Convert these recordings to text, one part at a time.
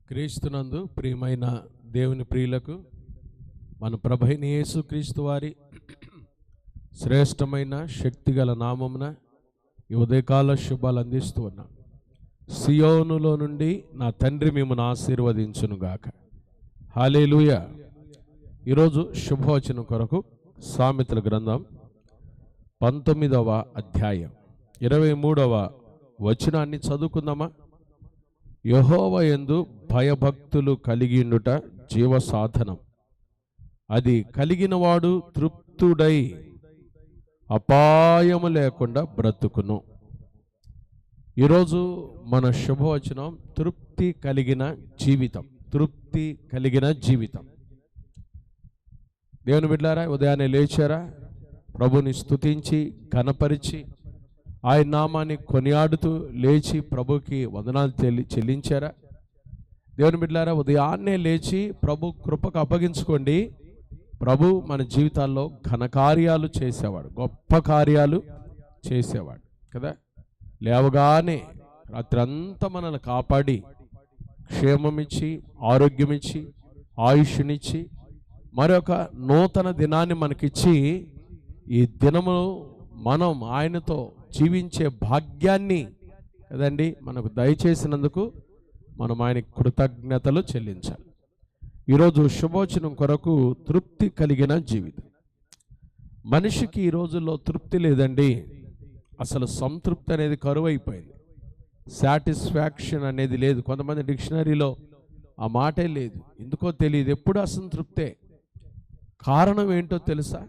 క్రీస్తునందు ప్రియమైన దేవుని ప్రియులకు మన ప్రభువైన యేసుక్రీస్తు వారి శ్రేష్టమైన శక్తిగల నామమున ఈ ఉదయకాల శుభాలు అందిస్తూ ఉన్నాం. సియోనులో నుండి నా తండ్రి మిమ్మల్ని ఆశీర్వదించునుగాక. హల్లెలూయా. ఈరోజు శుభవచనం కొరకు సామెతల గ్రంథం 19వ అధ్యాయం 23వ వచనాన్ని చదువుకుందామా? యెహోవా యందు భయభక్తులు కలిగిండుట జీవ సాధనం, అది కలిగినవాడు తృప్తుడై అపాయము లేకుండా బ్రతుకును. ఈరోజు మన శుభవచనం తృప్తి కలిగిన జీవితం. తృప్తి కలిగిన జీవితం. దేవుని బిడ్డలారా, ఉదయాన్నే లేచారా? ప్రభుని స్తుతించి ఘనపరిచి ఆయన నామాన్ని కొనియాడుతూ లేచి ప్రభుకి వందనాలు చెల్లించారా? దేవుని బిడ్డలారా, ఉదయాన్నే లేచి ప్రభు కృపకు అప్పగించుకోండి. ప్రభు మన జీవితాల్లో ఘనకార్యాలు చేసేవాడు, గొప్ప కార్యాలు చేసేవాడు కదా. లేవగానే రాత్రి అంతా మనల్ని కాపాడి క్షేమమిచ్చి ఆరోగ్యమిచ్చి ఆయుష్నిచ్చి మరొక నూతన దినాన్ని మనకిచ్చి ఈ దినము మనం ఆయనతో జీవించే భాగ్యాన్ని కదండి మనకు దయచేసినందుకు మనం ఆయనకి కృతజ్ఞతలు చెల్లించాలి. ఈరోజు శుభవచనం కొరకు తృప్తి కలిగిన జీవితం. మనిషికి ఈ రోజుల్లో తృప్తి లేదండి. అసలు సంతృప్తి అనేది కరువైపోయింది. సాటిస్ఫాక్షన్ అనేది లేదు. కొంతమంది డిక్షనరీలో ఆ మాటే లేదు. ఎందుకో తెలియదు, ఎప్పుడు అసంతృప్తే. కారణం ఏంటో తెలుసా?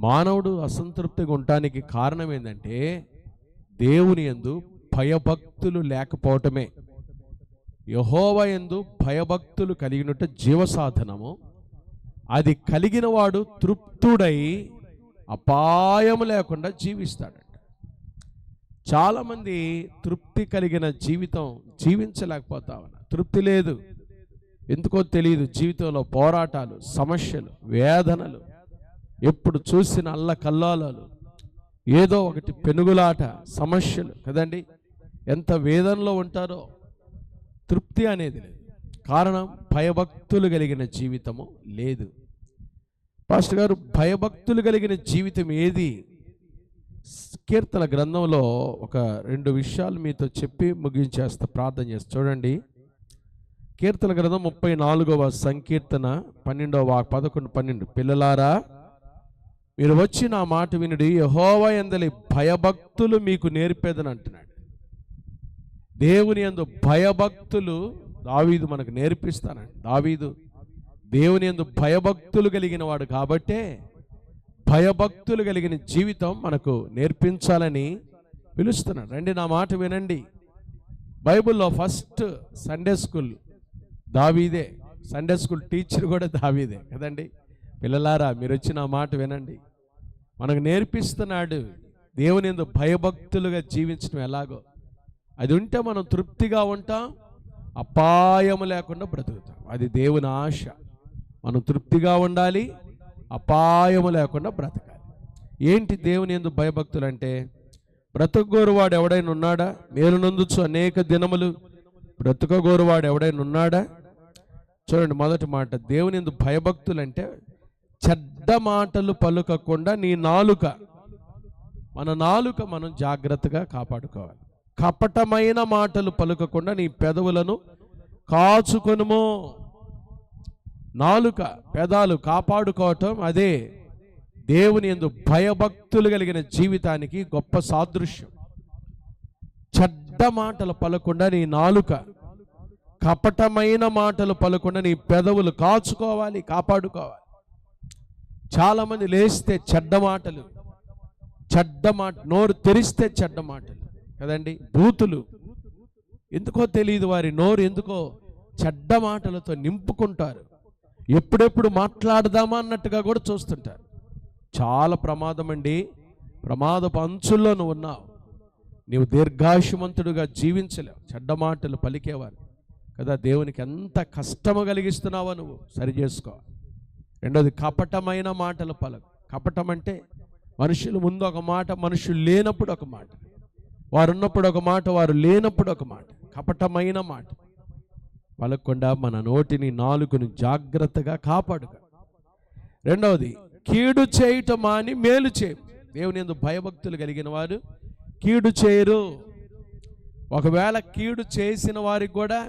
మానవుడు అసంతృప్తిగా ఉండటానికి కారణం ఏంటంటే దేవుని యందు భయభక్తులు లేకపోవటమే. యెహోవా యందు భయభక్తులు కలిగినట్ట జీవసాధనము, అది కలిగిన వాడు తృప్తుడై అపాయము లేకుండా జీవిస్తాడంట. చాలామంది తృప్తి కలిగిన జీవితం జీవించలేకపోతా ఉన్నారు. తృప్తి లేదు, ఎందుకో తెలియదు. జీవితంలో పోరాటాలు, సమస్యలు, వేదనలు, ఎప్పుడు చూసిన అల్లకల్లోలాలు, ఏదో ఒకటి పెనుగులాట, సమస్యలు కదండి. ఎంత వేదనలో ఉంటారో. తృప్తి అనేది లేదు. కారణం భయభక్తులు కలిగిన జీవితము లేదు. పాస్టర్ గారు, భయభక్తులు కలిగిన జీవితం ఏది? కీర్తన గ్రంథంలో ఒక 2 విషయాలు మీతో చెప్పి ముగించేస్తా, ప్రార్థన చేస్తా. చూడండి, కీర్తన గ్రంథం 34వ సంకీర్తన 11-12. పిల్లలారా, మీరు వచ్చి నా మాట వినుడి, యెహోవా యందలి భయభక్తులు మీకు నేర్పేదని అంటున్నాడు. దేవుని యందు భయభక్తులు దావీదు మనకు నేర్పిస్తానండి. దావీదు దేవుని యందు భయభక్తులు కలిగిన వాడు కాబట్టే భయభక్తులు కలిగిన జీవితం మనకు నేర్పించాలని పిలుస్తున్నాడు. రండి, నా మాట వినండి. బైబిల్లో ఫస్ట్ సండే స్కూల్ దావీదే. సండే స్కూల్ టీచర్ కూడా దావీదే కదండి. పిల్లలారా, మీరు వచ్చి నా మాట వినండి. మనకు నేర్పిస్తున్నాడు దేవుని యందు భయభక్తులుగా జీవించడం ఎలాగో. అది ఉంటే మనం తృప్తిగా ఉంటాం, అపాయము లేకుండా బ్రతుకుతాం. అది దేవుని ఆశ. మనం తృప్తిగా ఉండాలి, అపాయము లేకుండా బ్రతకాలి. ఏంటి దేవుని యందు భయభక్తులు అంటే? బ్రతకగోరువాడు ఎవడైనా ఉన్నాడా? మేలు నొందుచు అనేక దినములు బ్రతకగోరువాడు ఎవడైనా ఉన్నాడా? చూడండి, మొదటి మాట, దేవుని యందు భయభక్తులు అంటే చెడ్డ మాటలు పలుకకుండా నీ నాలుక, మన నాలుక మనం జాగ్రత్తగా కాపాడుకోవాలి. కపటమైన మాటలు పలుకకుండా నీ పెదవులను కాచుకొనుము. నాలుక, పెదాలు కాపాడుకోవటం అదే దేవుని యందు భయభక్తులు కలిగిన జీవితానికి గొప్ప సాదృశ్యం. చెడ్డ మాటలు పలకుండా నీ నాలుక, కపటమైన మాటలు పలకుండా నీ పెదవులు కాచుకోవాలి, కాపాడుకోవాలి. చాలామంది లేస్తే చెడ్డ మాటలు, నోరు తెరిస్తే చెడ్డ మాటలు కదండి, బూతులు. ఎందుకో తెలియదు, వారి నోరు ఎందుకో చెడ్డ మాటలతో నింపుకుంటారు. ఎప్పుడెప్పుడు మాట్లాడదామా అన్నట్టుగా కూడా చూస్తుంటారు. చాలా ప్రమాదం అండి. ప్రమాదపు అంచుల్లో నువ్వు ఉన్నావు. నీవు దీర్ఘాయుష్మంతుడుగా జీవించలేవు చెడ్డ మాటలు పలికేవారు కదా. దేవునికి ఎంత కష్టము కలిగిస్తున్నావో నువ్వు సరి చేసుకో. రెండోది, కపటమైన మాటలు పలకు. కపటం అంటే మనుషులు ముందు ఒక మాట, మనుషులు లేనప్పుడు ఒక మాట. వారు ఉన్నప్పుడు ఒక మాట, వారు లేనప్పుడు ఒక మాట. కపటమైన మాట. పలకకుండా మన నోటిని నాలుకను జాగ్రత్తగా కాపాడుగా. రెండవది, కీడు చేయటం మాని మేలు చేయం. దేవుని యందు భయభక్తులు కలిగిన వారు కీడు చేయరు. ఒకవేళ కీడు చేసిన వారికి కూడా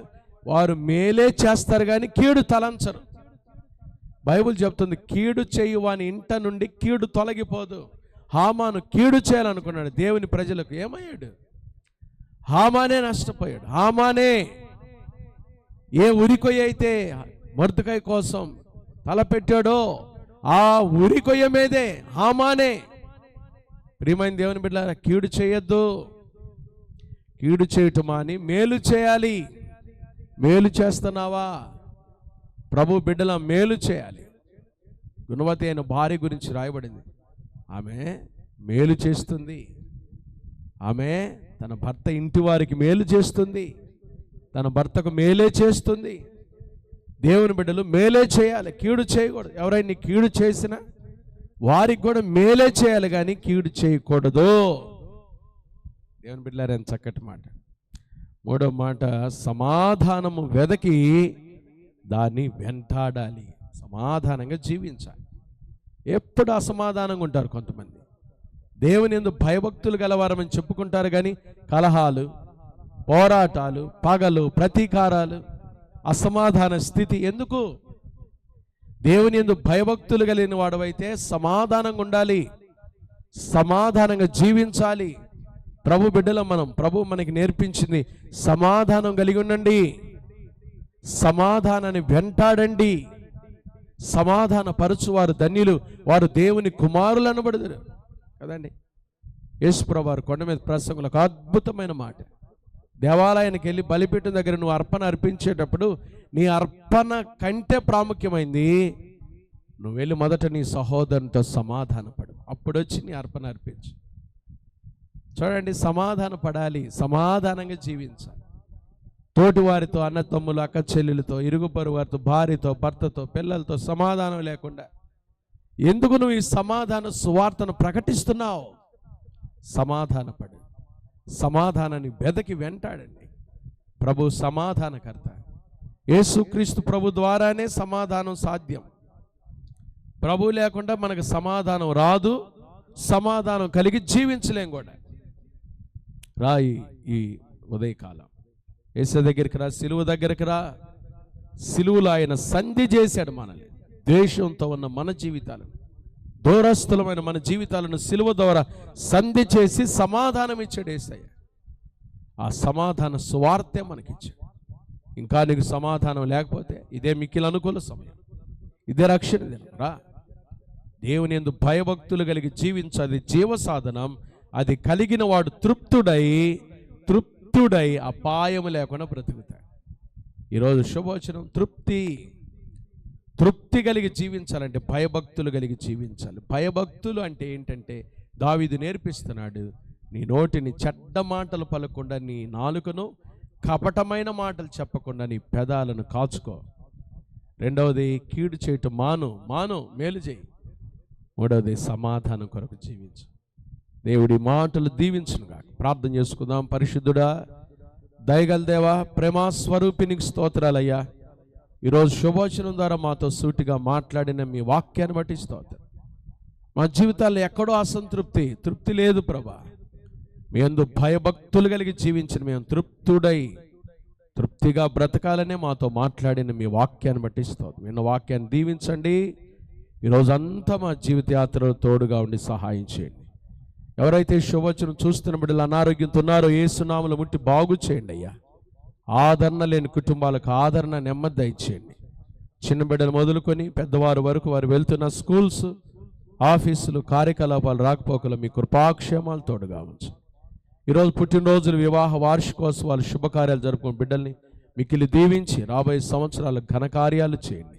వారు మేలే చేస్తారు కానీ కీడు తలంచరు. బైబిల్ చెప్తుంది, కీడు చేయు వాని ఇంట నుండి కీడు తొలగిపోదు. హామాను కీడు చేయాలనుకున్నాడు, దేవుని ప్రజలకు ఏమయ్యాడు? హామానే నష్టపోయాడు. హామానే ఏ ఉరికొయ్య అయితే మొర్దెకై కోసం తలపెట్టాడో ఆ ఉరికొయ్య మీదే హామానే. ప్రియమైన దేవుని బిడ్డలారా, కీడు చేయొద్దు. కీడు చేయటం అని మేలు చేయాలి. మేలు చేస్తున్నావా? ప్రభు బిడ్డల మేలు చేయాలి. గుణవతి అయిన భార్య గురించి రాయబడింది, ఆమె మేలు చేస్తుంది. ఆమె తన భర్త ఇంటి వారికి మేలు చేస్తుంది, తన భర్తకు మేలే చేస్తుంది. దేవుని బిడ్డలు మేలే చేయాలి, కీడు చేయకూడదు. ఎవరైనా కీడు చేసినా వారికి కూడా మేలే చేయాలి కానీ కీడు చేయకూడదు. దేవుని బిడ్డలారా, ఎంత చక్కటి మాట. మూడో మాట, సమాధానము వెదకి దాన్ని వెంటాడాలి. సమాధానంగా జీవించాలి. ఎప్పుడు అసమాధానంగా ఉంటారు కొంతమంది. దేవుని యందు భయభక్తులు గలవారమని చెప్పుకుంటారు కానీ కలహాలు, పోరాటాలు, పగలు, ప్రతీకారాలు, అసమాధాన స్థితి ఎందుకు? దేవుని యందు భయభక్తులు కలిగిన వాడవైతే సమాధానంగా ఉండాలి, సమాధానంగా జీవించాలి. ప్రభు బిడ్డలం మనం. ప్రభు మనకి నేర్పించింది సమాధానం కలిగి ఉండండి, సమాధానాన్ని వెంటాడండి. సమాధాన పరచువారు ధన్యులు, వారు దేవుని కుమారులు అనబడుదురు కదండి. యేసుప్రభువు వారు కొండ మీద ప్రసంగంలో ఒక అద్భుతమైన మాట. దేవాలయానికి వెళ్ళి బలిపీఠం దగ్గర నువ్వు అర్పణ అర్పించేటప్పుడు నీ అర్పణ కంటే ప్రాముఖ్యమైంది నువ్వు వెళ్ళి మొదట నీ సహోదరునితో సమాధానపడు, అప్పుడు వచ్చి నీ అర్పణ అర్పించు. చూడండి, సమాధాన పడాలి, సమాధానంగా జీవించాలి. తోటి వారితో, అన్న తమ్ములు, అక్క చెల్లెలతో, ఇరుగు పొరుగు వారితో, భార్యతో, భర్తతో, పిల్లలతో సమాధానం లేకుండా ఎందుకు నువ్వు ఈ సమాధాన సువార్తను ప్రకటిస్తున్నావు? సమాధానపడు, సమాధానాన్ని వెదకి వెంటాడండి. ప్రభు సమాధానకర్త. యేసుక్రీస్తు ప్రభు ద్వారానే సమాధానం సాధ్యం. ప్రభు లేకుండా మనకు సమాధానం రాదు, సమాధానం కలిగి జీవించలేం కూడా. రాయి ఈ ఉదయకాలం యేసు దగ్గరికి రా, సిలువ దగ్గరికి రా. సిలువలో ఆయన సంధి చేశాడు మనల్ని. ద్వేషంతో ఉన్న మన జీవితాలను, దూరస్థులమైన మన జీవితాలను సిలువ ద్వారా సంధి చేసి సమాధానం ఇచ్చాడు యేసయ్య. ఆ సమాధాన సువార్తే మనకిచ్చాడు. ఇంకా నీకు సమాధానం లేకపోతే ఇదే మిక్కిలి అనుకూల సమయం, ఇదే రక్షణ దినం. రా, దేవుని యందు భయభక్తులు కలిగి జీవించాలి. జీవ సాధనం. అది కలిగిన వాడు తృప్తుడై అపాయము లేకుండా బ్రతుకుతాడు. ఈరోజు శుభవచనం, తృప్తి కలిగి జీవించాలంటే భయభక్తులు కలిగి జీవించాలి. భయభక్తులు అంటే ఏంటంటే దావీదు నేర్పిస్తున్నాడు, నీ నోటిని చెడ్డ మాటలు పలకుండా, నీ నాలుకను కపటమైన మాటలు చెప్పకుండా నీ పెదాలను కాచుకో. రెండవది, కీడు చేయటం మాను, మేలు చేయి. మూడవది, సమాధానం కొరకు జీవించు. దేవుడి మాటలు దీవించునుగా. ప్రార్థన చేసుకుందాం. పరిశుద్ధుడా, దయగల దేవా, ప్రేమాస్వరూపినికి స్తోత్రాలయ్యా. ఈరోజు శుభవచనం ద్వారా మాతో సూటిగా మాట్లాడిన మీ వాక్యాన్ని బట్టి స్తోత్రం. మా జీవితాల్లో ఎక్కడో అసంతృప్తి, తృప్తి లేదు ప్రభా. మీ యందు భయభక్తులు కలిగి జీవించిన మేము తృప్తిగా బ్రతకాలనే మాతో మాట్లాడిన మీ వాక్యాన్ని బట్టి స్తోత్రం. విన్న వాక్యాన్ని దీవించండి. ఈరోజంతా మా జీవిత యాత్రలో తోడుగా ఉండి సహాయం చేయండి. ఎవరైతే శుభవచనం చూస్తున్న బిడ్డలు అనారోగ్యంతో ఉన్నారో యేసు నామములో ముట్టి బాగు చేయండి అయ్యా. ఆదరణ లేని కుటుంబాలకు ఆదరణ, నెమ్మది దయచేయండి. చిన్న బిడ్డలు మొదలుకొని పెద్దవారు వరకు వారు వెళ్తున్న స్కూల్స్, ఆఫీసులు, కార్యకలాపాలు, రాకపోకలు మీ కృపాక్షేమాలు తోడుగా ఉంచు. ఈరోజు పుట్టినరోజులు, వివాహ వార్షికోత్సవాలు, శుభకార్యాలు జరుపుకున్న బిడ్డల్ని మిక్కిలి దీవించి రాబోయే సంవత్సరాల ఘనకార్యాలు చేయండి.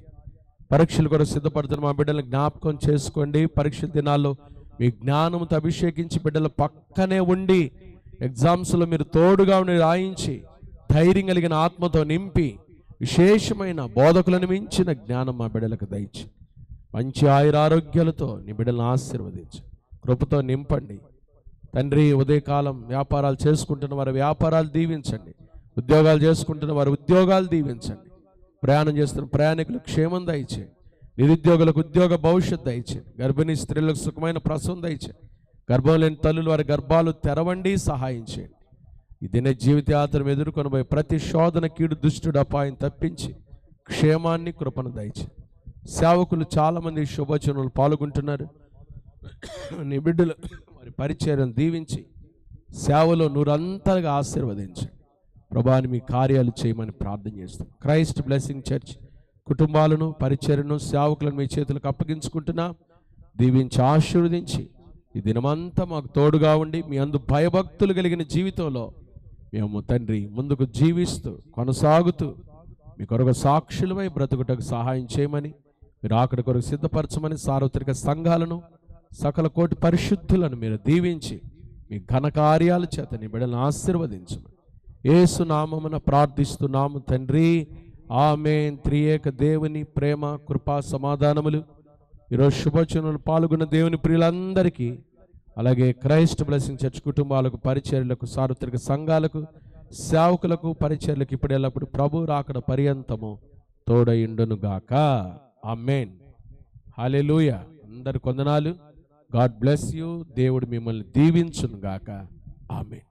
పరీక్షలు కూడా సిద్ధపడుతున్న మా బిడ్డలను జ్ఞాపకం చేసుకోండి. పరీక్షల దినాల్లో మీ జ్ఞానంతో అభిషేకించి బిడ్డల పక్కనే ఉండి ఎగ్జామ్స్లో మీరు తోడుగా ఉండి రాయించి ధైర్యం కలిగిన ఆత్మతో నింపి విశేషమైన బోధకులను మించిన జ్ఞానం మా బిడ్డలకు దయచి మంచి ఆయురారోగ్యాలతో నీ బిడ్డలను ఆశీర్వదించి కృపతో నింపండి తండ్రి. ఉదయకాలం వ్యాపారాలు చేసుకుంటున్న వారి వ్యాపారాలు దీవించండి. ఉద్యోగాలు చేసుకుంటున్న వారి ఉద్యోగాలు దీవించండి. ప్రయాణం చేస్తున్న ప్రయాణికులకు క్షేమం దయచేయండి. నిరుద్యోగులకు ఉద్యోగ భవిష్యత్తు దయచేయండి. గర్భిణీ స్త్రీలకు సుఖమైన ప్రసవం దయచేయండి. గర్భం లేని తల్లులు వారి గర్భాలు తెరవండి, సహాయం చేయండి. ఈ దిన జీవితయాత్ర ఎదుర్కొని పోయి ప్రతి శోధన, కీడు, దుష్టుడు, అపాయం తప్పించి క్షేమాన్ని, కృపను దయచేయండి. సేవకులు చాలామంది శుభవచనాలు పాల్గొంటున్నారు. నీ బిడ్డలు వారి పరిచర్యను దీవించి సేవలో నూరంతగా ఆశీర్వదించండి. ప్రభువాని మీ కార్యాలు చేయమని ప్రార్థన చేస్తాం. క్రైస్ట్ బ్లెస్సింగ్ చర్చ్ కుటుంబాలను, పరిచర్యను, సేవకులను మీ చేతులకు అప్పగించుకుంటున్నా. దీవించి ఆశీర్వదించి ఈ దినమంతా మాకు తోడుగా ఉండి మీ అందు భయభక్తులు కలిగిన జీవితంలో మేము తండ్రి ముందుకు జీవిస్తూ కొనసాగుతూ మీ కొరకు సాక్షులమై బ్రతుకుటకు సహాయం చేయమని, మీరు అక్కడి కొరకు సిద్ధపరచమని, సార్వత్రిక సంఘాలను, సకల కోటి పరిశుద్ధులను మీరు దీవించి మీ ఘనకార్యాల చేత నీ బిడ్డలను ఆశీర్వదించమని యేసు నామమున ప్రార్థిస్తున్నాము తండ్రి. ఆమేన్. త్రియేక దేవుని ప్రేమ, కృపా, సమాధానములు ఈరోజు శుభవచనాలు పాల్గొన్న దేవుని ప్రియులందరికీ, అలాగే క్రైస్ట్ బ్లెస్సింగ్ చర్చ్ కుటుంబాలకు, పరిచర్యలకు, సార్వత్రిక సంఘాలకు, సేవకులకు, పరిచర్యలకు ఇప్పుడు ఎల్లప్పుడు ప్రభు రాకడ పర్యంతము తోడయుండును గాక. ఆమేన్. హల్లెలూయా. అందరి కొందనాలు. God bless you. దేవుడు మిమ్మల్ని దీవించును గాక. ఆమేన్.